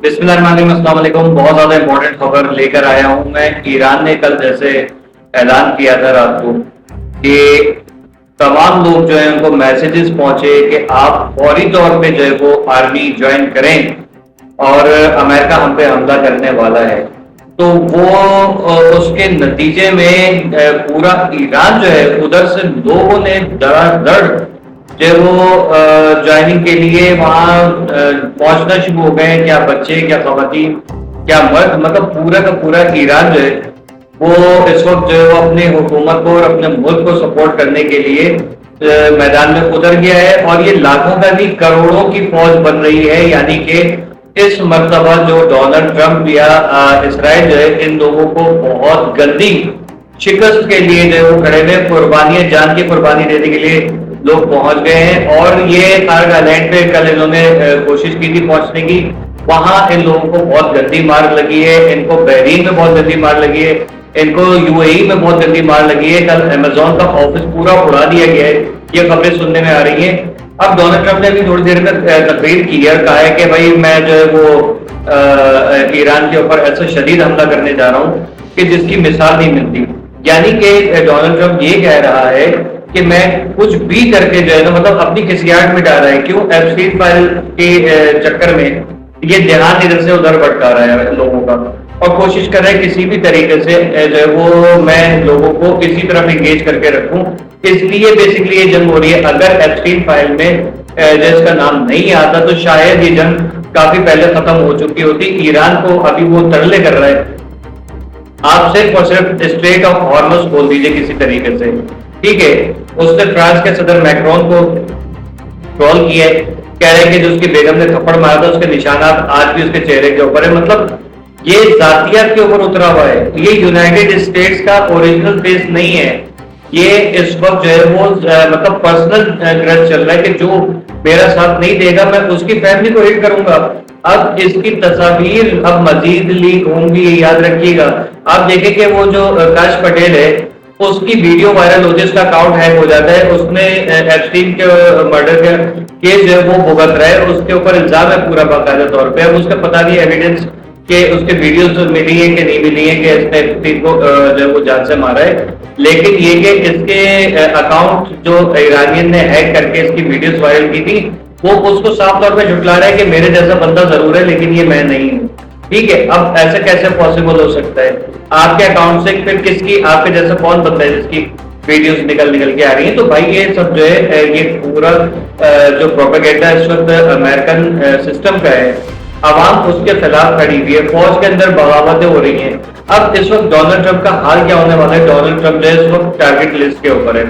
बिस्मिल्लाहिर्रहमानिर्रहीम, अस्सलाम वालेकुम। बहुत ज्यादा इंपॉर्टेंट खबर लेकर आया हूं मैं। ईरान ने कल जैसे ऐलान किया था रात को कि तमाम लोग जो है उनको मैसेजेस पहुंचे कि आप फौरी तौर पे जो है वो आर्मी ज्वाइन करें और अमेरिका हम पे हमला करने वाला है। तो वो उसके नतीजे में पूरा ईरान जो है उधर से लोगों ने धड़ाधड़ जो है वो ज्वाइनिंग के लिए वहाँ पहुंचना शुरू हो गए। क्या बच्चे, क्या खवातीन, क्या मर्द, मतलब पूरा का पूरा ईरान जो है वो इस वक्त जो है वो अपनी हुकूमत को और अपने मुल्क को सपोर्ट करने के लिए मैदान में उतर गया है। और ये लाखों का भी करोड़ों की फौज बन रही है। यानी कि इस मर्तबा जो डोनाल्ड ट्रंप या इसराइल जो है इन लोगों को बहुत गंदी शिकस्त के लिए जो है वो खड़े हुए, कुर्बानियां, जान की कुर्बानी देने के लिए लोग पहुंच गए हैं। और ये कारग आइलैंड पे कल इन्होंने कोशिश की थी पहुंचने की। वहां इन लोगों को बहुत गंदी मार लगी है। इनको बहरीन में बहुत गंदी मार लगी है, इनको यूएई में बहुत गंदी मार लगी है। कल अमेजोन का ऑफिस पूरा उड़ा दिया गया है, ये खबरें सुनने में आ रही हैं। अब डोनाल्ड ट्रंप ने भी थोड़ी देर में तकरीर की है, कहा है कि भाई मैं जो है वो ईरान के ऊपर ऐसा शदीद हमला करने जा रहा हूँ कि जिसकी मिसाल नहीं मिलती। यानी कि डोनाल्ड ट्रंप ये कह रहा है कि मैं कुछ भी करके जो है ना, मतलब अपनी खिसियाट में डाल रहा है। क्यों? एप्स्टीन फाइल के चक्कर में ये ध्यान इधर से उधर भटका रहा है लोगों का, और कोशिश कर रहा है किसी भी तरीके से जो है वो मैं लोगों को इसी तरफ एंगेज करके रखूं। इसलिए बेसिकली ये जंग हो रही है। अगर एप्स्टीन फाइल में जिसका नाम नहीं आता तो शायद ये जंग काफी पहले खत्म हो चुकी होती। ईरान को अभी वो तरले कर रहा है, आप सिर्फ और सिर्फ स्ट्रेट ऑफ हॉर्मुज़ खोल दीजिए किसी तरीके से, ठीक है। उसने फ्रांस के सदर मैक्रोन को ट्रोल किया है, कह रहे हैं कि जो उसकी बेगम ने थप्पड़ मारा था उसके निशानात आज भी उसके चेहरे के ऊपर है। मतलब ये जातियात के ऊपर उतरा हुआ है। ये यूनाइटेड स्टेट्स का ओरिजिनल फेस नहीं है। ये इस वक्त जो है वो मतलब पर्सनल ग्रज चल रहा है कि जो मेरा साथ नहीं देगा मैं उसकी फैमिली को हिट करूंगा। अब इसकी तस्वीर अब मजीद लीक होंगी, याद रखिएगा। आप देखें कि वो जो काश पटेल है उसकी वीडियो वायरल होती है, उसका अकाउंट हैक हो जाता है। उसने एप्स्टीन के मर्डर का केस जो है वो भुगत रहा है, उसके ऊपर इल्जाम है पूरा बाकायदा तौर पे। अब उसका पता नहीं एविडेंस के उसके वीडियोस मिली है कि नहीं मिली है कि इसने एप्स्टीन को जो है वो जान से मारा है। लेकिन ये कि इसके अकाउंट जो ईरानियन ने हैक करके इसकी वीडियोस वायरल की थी, वो उसको साफ तौर पे झुठला रहा है कि मेरे जैसा बंदा जरूर है लेकिन ये मैं नहीं हूँ, ठीक है। अब ऐसा कैसे पॉसिबल हो सकता है? आपके अकाउंट से फिर किसकी, आपके जैसा कौन बंदा है जिसकी वीडियोस निकल के आ रही हैं? तो भाई ये सब जो है ये पूरा जो प्रोपेगेंडा इस वक्त अमेरिकन सिस्टम का है, आवाम उसके खिलाफ खड़ी हुई है, फौज के अंदर बगावतें हो रही हैं। अब इस वक्त डोनाल्ड ट्रंप का हाल क्या होने वाला है? डोनाल्ड ट्रंप जो है इस वक्त टारगेट लिस्ट के ऊपर है।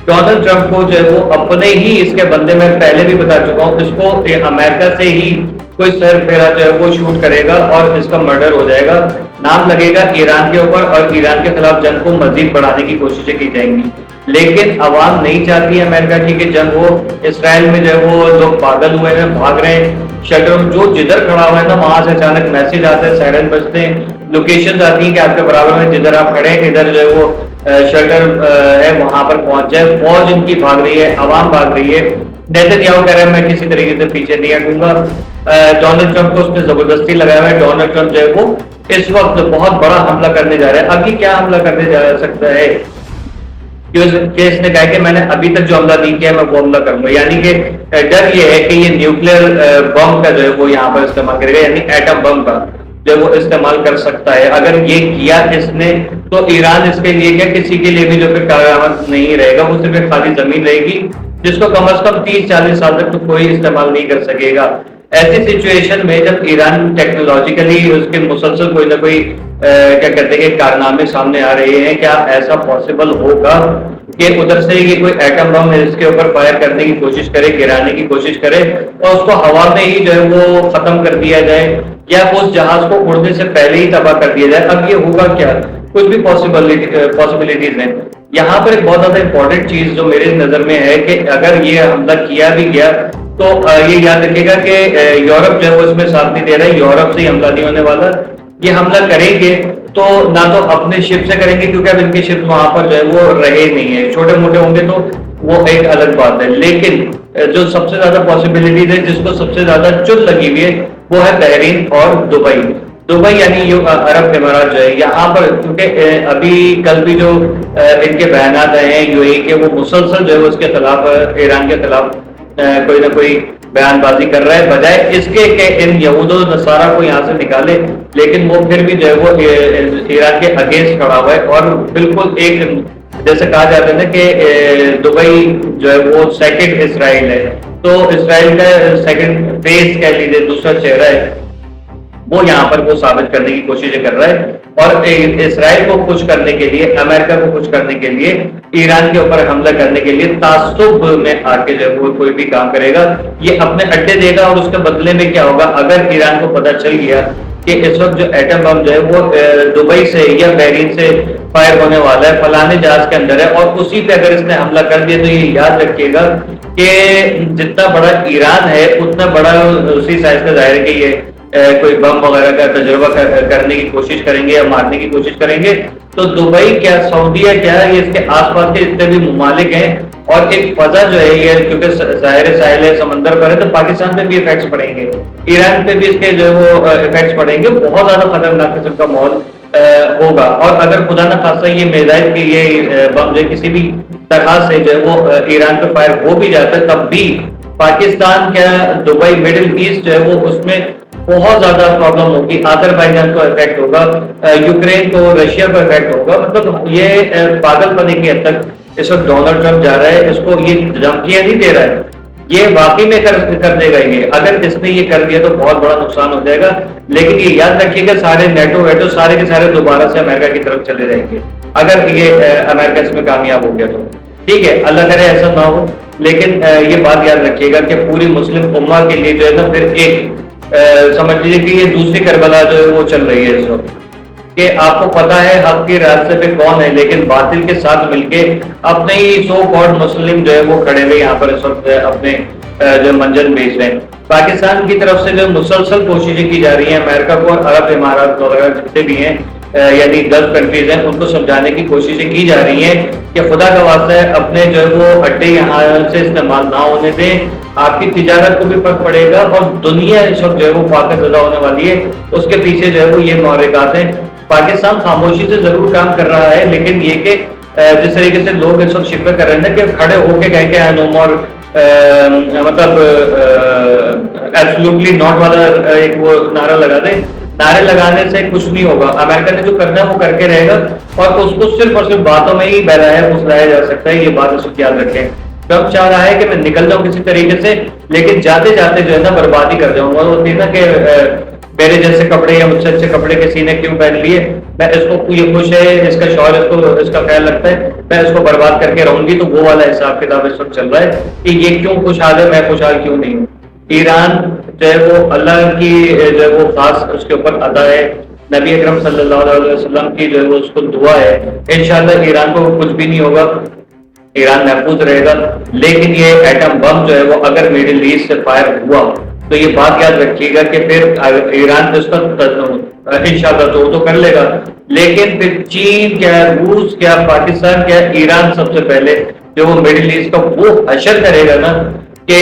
डोनाल्ड ट्रंप को जो है वो अपने ही इसके बंदे में पहले भी बता चुका हूँ, इसको अमेरिका से ही कोई सर फेरा जो है वो शूट करेगा और इसका मर्डर हो जाएगा। नाम लगेगा ईरान के ऊपर और ईरान के खिलाफ जंग को मजीद बढ़ाने की कोशिशें की जाएंगी। लेकिन अवाम नहीं चाहती अमेरिका की कि जंग हो। इसराइल में जो है वो लोग पागल हुए हैं, भाग रहे हैं। शेल्टर जो जिधर खड़ा हुआ है ना वहां से अचानक मैसेज आते हैं, सायरन बजते हैं, लोकेशन आती है कि आपके बराबर में जिधर आप खड़े हैं इधर जो है वो शेल्टर है, वहां पर पहुंच जाए। फौज इनकी भाग रही है, अवाम भाग रही है। नेतन्याहू कह रहा है मैं किसी तरीके से पीछे नहीं हटूंगा। डोनाल्ड ट्रंप को उसने जबरदस्ती लगाया हुआ है। डोनाल्ड ट्रंप जो है वो इस वक्त बहुत बड़ा हमला करने जा रहा है। अभी क्या हमला करने जा सकता है? इसने कहा कि मैंने अभी तक जो हमला नहीं किया मैं वो हमला करूंगा। यानी कि डर ये है कि ये न्यूक्लियर बम का जो है वो यहाँ पर इस्तेमाल करेगा, यानी एटम बम का जो वो इस्तेमाल कर सकता है। अगर ये किया इसने तो ईरान इसके लिए क्या किसी के लिए भी जो फिर कारगर नहीं रहेगा, वो सिर्फ खाली जमीन रहेगी जिसको कम से कम 30-40 साल तक तो कोई इस्तेमाल नहीं कर सकेगा। ऐसी सिचुएशन में जब ईरान टेक्नोलॉजिकली उसके मुसलसल कोई ना कोई क्या कहते हैं कारनामे सामने आ रहे हैं, क्या ऐसा पॉसिबल होगा कि उधर से ये कोई एटम बम इसके ऊपर फायर करने की कोशिश करे, गिराने की कोशिश करे और उसको हवा में ही जो है वो खत्म कर दिया जाए, या उस जहाज को उड़ने से पहले ही तबाह कर दिया जाए? अब ये होगा क्या? कुछ भी पॉसिबिलिटीज हैं। यहाँ पर एक बहुत ज्यादा इंपॉर्टेंट चीज जो मेरे नजर में है कि अगर ये हमला किया भी गया तो ये याद रखिएगा कि यूरोप जो है वो इसमें साथ नहीं दे रहा है। यूरोप से हमला नहीं होने वाला। ये हमला करेंगे तो ना तो अपने शिप से करेंगे, क्योंकि अब इनके शिप वहां पर जो है वो रहे नहीं है। छोटे मोटे होंगे तो وہ ایک الگ بات ہے، لیکن جو سب سے زیادہ پاسبلٹیز ہے، جس کو سب سے زیادہ چل لگی ہوئی ہے، وہ ہے بحرین اور دبئی۔ دبئی یعنی یہ عرب امارات جو ہے، یہاں پر کیونکہ ابھی کل بھی جو ان کے بیانات آئے ہیں UAE کے، وہ مسلسل جو ہے اس کے خلاف، ایران کے خلاف کوئی نہ کوئی بیان بازی کر رہا ہے، بجائے اس کے کہ ان یہود و نصارہ کو یہاں سے نکالے، لیکن وہ پھر بھی جو ہے وہ ایران کے اگینسٹ کھڑا ہوا ہے، اور بالکل ایک جیسے کہا جاتا ہے نا کہ دبئی جو ہے وہ سیکنڈ اسرائیل ہے، تو اسرائیل کا سیکنڈ فیس کہہ لیجیے، دوسرا چہرہ ہے، وہ یہاں پر وہ ثابت کرنے کی کوششیں کر رہا ہے، اور اسرائیل کو خوش کرنے کے لیے، امریکہ کو خوش کرنے کے لیے، ایران کے اوپر حملہ کرنے کے لیے تعصب میں آ کے جب وہ کوئی بھی کام کرے گا، یہ اپنے اڈے دے گا، اور اس کے بدلے میں کیا ہوگا، اگر ایران کو پتہ چل گیا کہ اس وقت جو ایٹم بم جو ہے وہ دبئی سے یا بحرین سے فائر ہونے والا ہے، فلانے جہاز کے اندر ہے، اور اسی پہ اگر اس نے حملہ کر دیا، تو یہ یاد رکھیے گا کہ جتنا بڑا ایران ہے اتنا بڑا اسی سائز کا ظاہر ہے کہ یہ کوئی بم وغیرہ کا تجربہ کرنے کی کوشش کریں گے یا مارنے کی کوشش کریں گے، تو دبئی کیا، سعودیہ کیا، یہ اس کے آس پاس کے جتنے بھی ممالک ہیں، اور ایک فضا جو ہے یہ کیونکہ ظاہر ساحل ہے، سمندر پر ہے، تو پاکستان پہ بھی افیکٹس پڑیں گے، ایران پہ بھی اس کے جو ہے وہ افیکٹس پڑیں گے، بہت زیادہ خطرناک قسم کا ماحول ہوگا، اور اگر خدا نہ خاصہ یہ میزائل کی یہ بم جو کسی بھی طرح سے جو ہے وہ ایران پہ فائر ہو بھی جاتا ہے، تب بھی پاکستان کیا، دبئی، مڈل ایسٹ جو ہے وہ اس میں بہت زیادہ پرابلم ہوگی، آذربائیجان کو افیکٹ ہوگا، یوکرین کو، رشیا کو افیکٹ ہوگا، مطلب یہ پاگل پنے کی حد تک اس وقت ڈونلڈ ٹرمپ جا رہا ہے، اس کو یہ دھمکیاں نہیں دے رہا ہے، یہ واقعی میں کر دے گا، یہ اگر اس نے یہ کر دیا تو بہت بڑا نقصان ہو جائے گا، لیکن یہ یاد رکھیے گا سارے نیٹو ویٹو سارے کے سارے دوبارہ سے امریکہ کی طرف چلے جائیں گے، اگر یہ امریکہ اس میں کامیاب ہو گیا تو ٹھیک ہے، اللہ کرے ایسا نہ ہو، لیکن یہ بات یاد رکھیے گا کہ پوری مسلم امہ کے لیے جو ہے نا پھر ایک سمجھ لیجیے کہ یہ دوسری کربلا جو ہے وہ چل رہی ہے اس وقت، کہ آپ کو پتا ہے حق کے راستے پہ کون ہے، لیکن باطل کے ساتھ مل کے اپنے ہی سو کالڈ مسلم جو ہے وہ کھڑے ہوئے یہاں پر اس وقت اپنے جو منجن بیچ رہے ہیں۔ پاکستان کی طرف سے جو مسلسل کوششیں کی جا رہی ہیں، امریکہ کو اور عرب امارات وغیرہ جتنے بھی ہیں، یعنی 10 کنٹریز ہیں، ان کو سمجھانے کی کوششیں کی جا رہی ہیں کہ خدا کا واسطہ ہے اپنے جو ہے وہ اڈے یہاں سے استعمال نہ ہونے دیں، آپ کی تجارت کو بھی فرق پڑے گا، اور دنیا اس وقت جو ہے وہ فاقہ زدہ ہونے والی ہے، اس کے پیچھے جو ہے وہ یہ محرکات ہیں۔ پاکستان خاموشی سے ضرور کام کر رہا ہے، لیکن یہ کہ جس طریقے سے لوگ اس وقت شکوے کر رہے ہیں کہ کھڑے ہو کے کہیں کہ نو مور، مطلب ایبسولوٹلی ناٹ والا ایک وہ نعرہ لگا دیں، نعرے لگانے سے کچھ نہیں ہوگا، امریکہ نے جو کرنا ہے وہ کر کے رہے گا، اور اس کو صرف اور صرف باتوں میں ہی بہلایا پھسلایا جا سکتا ہے، یہ بات اس کو یاد رکھیں۔ ٹرمپ چاہ رہا ہے کہ میں نکل جاؤں کسی طریقے سے، لیکن جاتے جاتے جو ہے نا بربادی کر جاؤں گا، وہ ہوتی ہے نا کہ میرے جیسے کپڑے یا مجھ سے اچھے کپڑے کے سینے کیوں پہن لیے، میں اس کو یہ خوش ہے، اس کا شوہر اس کا خیال رکھتا ہے، میں اس کو برباد کر کے رہوں گی، تو وہ والا حساب کتاب اس وقت چل رہا ہے کہ یہ کیوں خوشحال ہے، میں خوشحال کیوں نہیں ہوں۔ ایران جو ہے وہ اللہ کی جو ہے وہ خاص اس کے اوپر ادا ہے، نبی اکرم صلی اللہ علیہ وسلم کی جو ہے وہ اس کو دعا ہے، انشاءاللہ ایران کو کچھ بھی نہیں ہوگا، ایران محفوظ رہے گا، لیکن یہ ایٹم بم جو ہے وہ اگر مڈل ایسٹ سے فائر ہوا تو یہ بات یاد رکھیے گا کہ پھر ایران اس کا انشاءاللہ تو کر لے گا، لیکن پھر چین کیا، روس کیا، پاکستان کیا، ایران سب سے پہلے جو وہ مڈل ایسٹ کا وہ حشر کرے گا نا کہ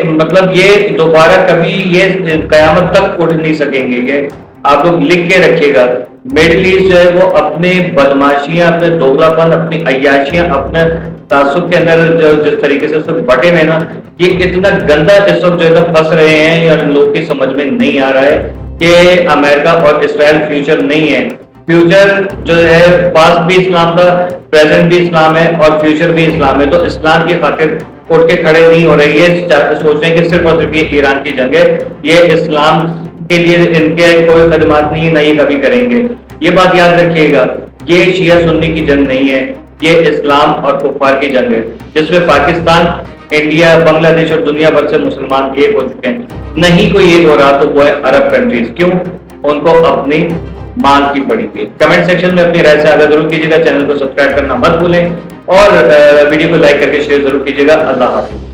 مطلب یہ دوبارہ کبھی یہ قیامت تک اٹھ نہیں سکیں گے، کہ آپ لوگ لکھ کے رکھیے گا۔ مڈل ایسٹ جو ہے وہ اپنے بدماشیاں، اپنے دوغلا پن، اپنی عیاشیاں، اپنے تعصب کے اندر جو جس طریقے سے سب بٹے ہوئے نا، یہ اتنا گندا اس وقت جو ہے نا پھنس رہے ہیں، یا لوگ کی سمجھ میں نہیں آ رہا ہے کہ امریکہ اور اسرائیل فیوچر نہیں ہے۔ فیوچر جو ہے پاسٹ بھی اسلام کا، پریزنٹ بھی اسلام ہے، اور فیوچر بھی اسلام ہے، تو اسلام کی خاطر اٹھ کے کھڑے نہیں ہو رہے، یہ سوچ رہے ہیں کہ صرف اور صرف یہ ایران کی جنگ ہے، یہ اسلام کے لیے ان کے کوئی خدمات نہیں، نہیں کبھی کریں گے۔ یہ بات یاد رکھیے گا، یہ شیعہ سنی کی جنگ نہیں ہے، یہ اسلام اور کفار کی جنگ ہے، جس میں پاکستان، انڈیا، بنگلہ دیش اور دنیا بھر سے مسلمان ایک ہو چکے ہیں، نہیں کوئی ایک ہو رہا تو وہ ہے عرب کنٹریز۔ کیوں؟ ان کو اپنی مان کی پڑی تھی۔ کمنٹ سیکشن میں اپنی رائے سے آگاہ ضرور کیجیے گا، چینل کو سبسکرائب کرنا مت بھولیں، اور ویڈیو کو لائک کر کے شیئر ضرور کیجیے گا۔ اللہ حافظ۔